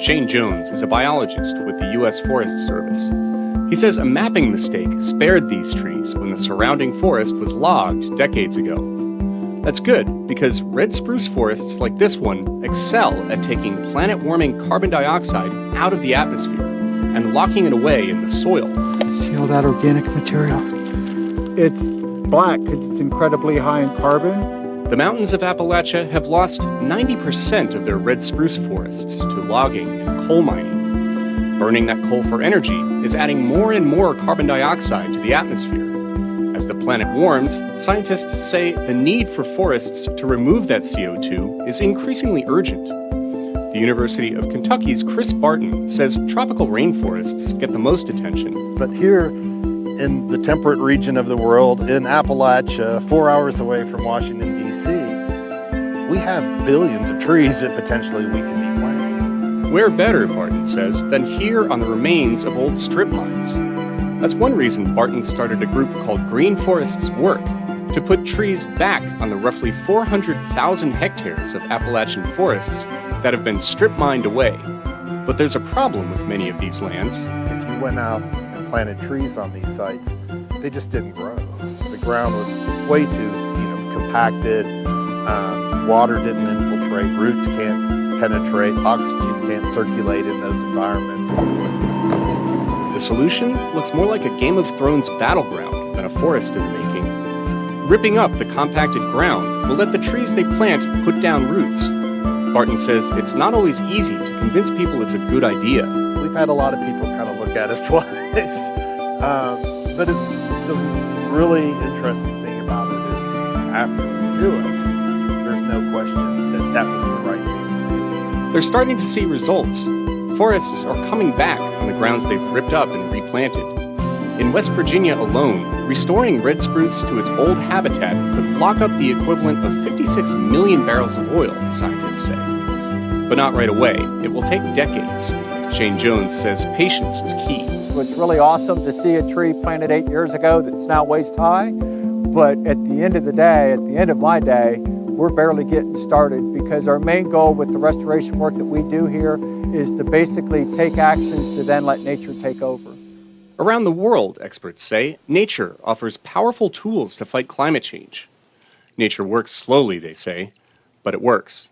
Shane Jones is a biologist with the U.S. Forest Service. He says a mapping mistake spared these trees when the surrounding forest was logged decades ago. That's good, because red spruce forests like this one excel at taking planet-warming carbon dioxide out of the atmosphere and locking it away in the soil. See all that organic material? It's black because it's incredibly high in carbon. The mountains of Appalachia have lost 90% of their red spruce forests to logging and coal mining. Burning that coal for energy is adding more and more carbon dioxide to the atmosphere. As the planet warms, scientists say the need for forests to remove that CO2 is increasingly urgent. The University of Kentucky's Chris Barton says tropical rainforests get the most attention. But here in the temperate region of the world, in Appalachia, 4 hours away from Washington, D.C., we have billions of trees that potentially we can be planting. Where better, Barton says, than here on the remains of old strip mines? That's one reason Barton started a group called Green Forests Work, to put trees back on the roughly 400,000 hectares of Appalachian forests that have been strip mined away. But there's a problem with many of these lands. If you went out and planted trees on these sites, they just didn't grow. The ground was way too, compacted. Water didn't infiltrate. Roots can't penetrate. Oxygen can't circulate in those environments. The solution looks more like a Game of Thrones battleground than a forest in the making. Ripping up the compacted ground will let the trees they plant put down roots. Barton says it's not always easy to convince people it's a good idea. We've had a lot of people kind of look at us twice. But it's the really interesting thing about it is after we do it, there's no question that that was the right thing to do. They're starting to see results. Forests are coming back on the grounds they've ripped up and replanted. In West Virginia alone, restoring red spruce to its old habitat could lock up the equivalent of 56 million barrels of oil, scientists say. But not right away. It will take decades. Shane Jones says patience is key. It's really awesome to see a tree planted 8 years ago that's now waist high. But at the end of the day, at the end of my day, we're barely getting started, because our main goal with the restoration work that we do here is to basically take actions to then let nature take over. Around the world, experts say, nature offers powerful tools to fight climate change. Nature works slowly, they say, but it works.